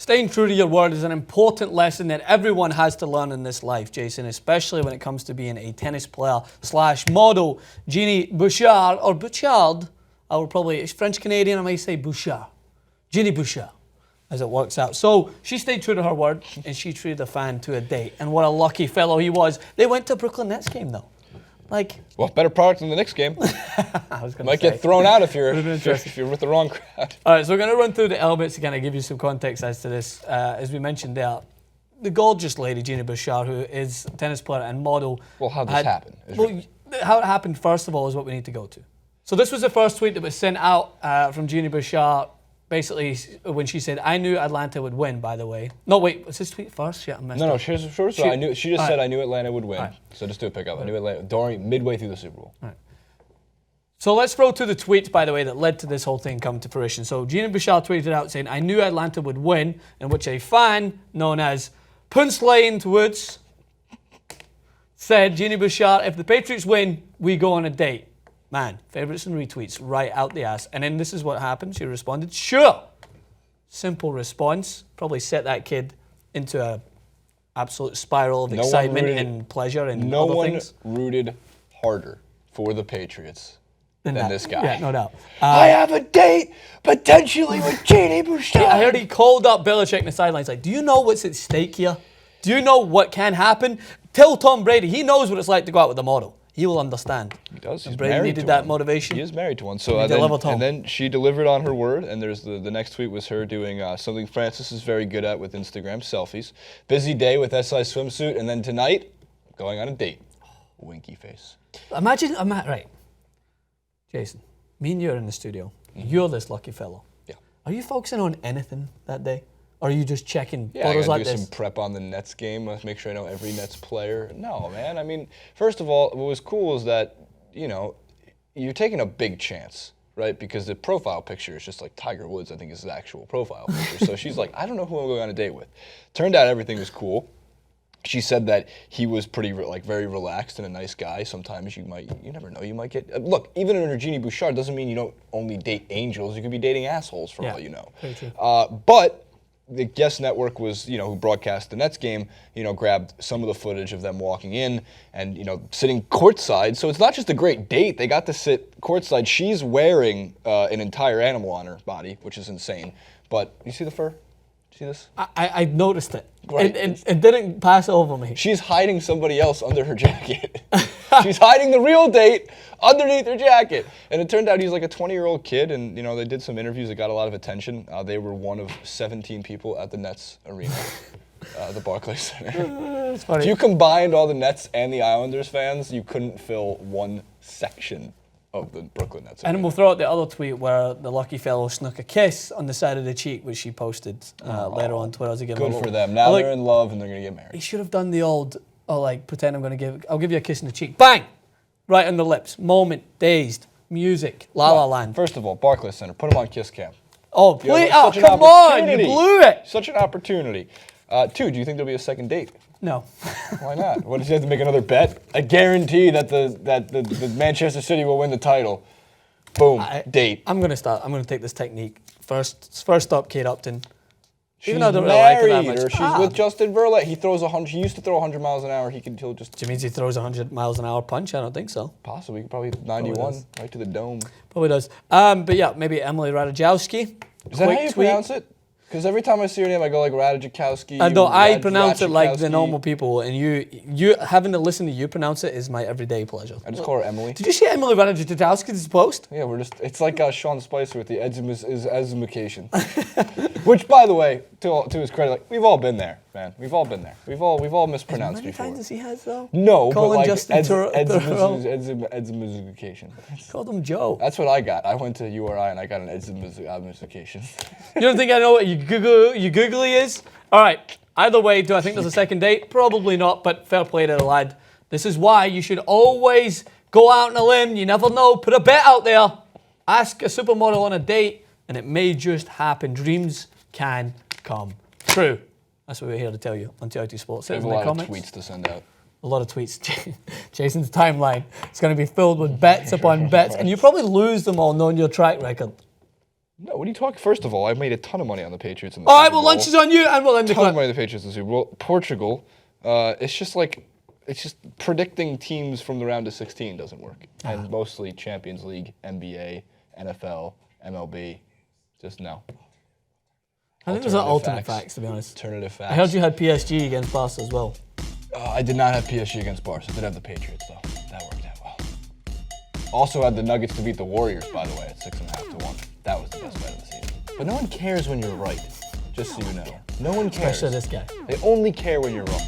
Staying true to your word is an important lesson that everyone has to learn in this life, Jason, especially when it comes to being a tennis player / model. Genie Bouchard, or Bouchard, I will probably, it's French-Canadian, I might say Bouchard. Genie Bouchard, as it works out. So she stayed true to her word, and she treated the fan to a date. And what a lucky fellow he was. They went to a Brooklyn Nets game, though. Well, better product than the Knicks game. I was going to Might get thrown out if you're with the wrong crowd. All right, so we're going to run through the elements to kind of give you some context as to this. As we mentioned there, the gorgeous lady, Genie Bouchard, who is a tennis player and model. Well, how did this happen? How it happened, first of all, is what we need to go to. So this was the first tweet that was sent out from Genie Bouchard, basically when she said, I knew Atlanta would win, by the way. No, wait, was this tweet first? Yeah, I messed up. No, she just said, I knew Atlanta would win. Right. So just do a pickup. I knew Atlanta, midway through the Super Bowl. Right. So let's throw to the tweets, by the way, that led to this whole thing come to fruition. So Genie Bouchard tweeted out saying, I knew Atlanta would win, in which a fan known as Punchline Woods said, Genie Bouchard, if the Patriots win, we go on a date. Man, favorites and retweets right out the ass. And then this is what happened. She responded, sure. Simple response. Probably set that kid into an absolute spiral of excitement and pleasure and other things. No one rooted harder for the Patriots than this guy. Yeah, no doubt. I have a date potentially with Genie Bouchard. I heard he called up Belichick in the sidelines like, do you know what's at stake here? Do you know what can happen? Tell Tom Brady. He knows what it's like to go out with a model. He will understand. He does. He's Brady married needed to that one. motivation. He is married to one. So and then she delivered on her word. And there's the next tweet was her doing something Francis is very good at with Instagram, selfies. Busy day with SI swimsuit, and then tonight going on a date. Winky face. Imagine, right, Jason. Me and you are in the studio. Mm-hmm. You're this lucky fellow. Yeah. Are you focusing on anything that day? Or are you just checking photos like this? Yeah, I gotta do some prep on the Nets game. Let's make sure I know every Nets player. No, man. I mean, first of all, what was cool is that, you're taking a big chance, right? Because the profile picture is just like Tiger Woods, I think is his actual profile picture. So she's like, I don't know who I'm going on a date with. Turned out everything was cool. She said that he was pretty, very relaxed and a nice guy. Sometimes you never know, you might get, look, even under Genie Bouchard doesn't mean you don't only date angels. You could be dating assholes for all you know. Very true. But the guest network was, who broadcast the Nets game, grabbed some of the footage of them walking in and, sitting courtside. So it's not just a great date. They got to sit courtside. She's wearing an entire animal on her body, which is insane. But you see the fur? See this? I noticed it. Right. It didn't pass over me. She's hiding somebody else under her jacket. She's hiding the real date underneath her jacket. And it turned out he's like a 20-year-old kid, and they did some interviews that got a lot of attention. They were one of 17 people at the Nets arena, the Barclays Center. It's funny. If you combined all the Nets and the Islanders fans, you couldn't fill one section of the Brooklyn Nets. And we'll throw out the other tweet where the lucky fellow snuck a kiss on the side of the cheek, which she posted later on Twitter. Good for them. Now they're in love and they're going to get married. He should have done the old, pretend I'll give you a kiss in the cheek. Bang! Right on the lips. Moment, dazed, music, La La Land. First of all, Barclays Center, put him on Kiss Cam. Oh, please. Oh, come on. You blew it. Such an opportunity. Two, do you think there'll be a second date? No. Why not? What, does he have to make another bet? I guarantee that the Manchester City will win the title. Boom. Date. I'm going to take this technique. First up, Kate Upton. She's married, or she's with Justin Verlatte. He used to throw 100 miles an hour. He can just. Do you mean he throws 100 miles an hour punch? I don't think so. Possibly, probably 91, right to the dome. Probably does. But yeah, maybe Emily Ratajkowski. Is that how you pronounce it? Because every time I see her name, I go like Ratajkowski. No, I pronounce it like the normal people, and you having to listen to you pronounce it is my everyday pleasure. I just call her Emily. Did you see Emily Ratajkowski's post? Yeah, it's like Sean Spicer with the edumacation. Which, by the way, to his credit, we've all been there, man. We've all been there. We've all mispronounced before. How many times as he has though? No, Colin but Justin edumacation. Called him Joe. That's what I got. I went to URI and I got an edumacation. You don't think I know what you googly is? All right. Either way, do I think there's a second date? Probably not, but fair play to the lad. This is why you should always go out on a limb. You never know. Put a bet out there. Ask a supermodel on a date, and it may just happen. Dreams can come true. That's what we're here to tell you on TRT Sports. There's a lot of tweets to send out. A lot of tweets. Jason's timeline is going to be filled with bets upon bets, and you probably lose them all knowing your track record. No, what are you talking? First of all, I made a ton of money on the Patriots in the All Super right, well, Bowl. lunch is on you, and we'll end the Ton of clip. money on the Patriots in the Super Bowl. Portugal, it's just predicting teams from the round of 16 doesn't work. And mostly Champions League, NBA, NFL, MLB, just no. I think those are Alternative alternate facts, to be honest. Alternative facts. I heard you had PSG against Barca as well. I did not have PSG against Barca. I did have the Patriots, though. That worked out well. Also had the Nuggets to beat the Warriors, by the way, at 6.5 to 1. That was the best bet of the season. But no one cares when you're right, just so you know. No one cares. Especially this guy. They only care when you're wrong.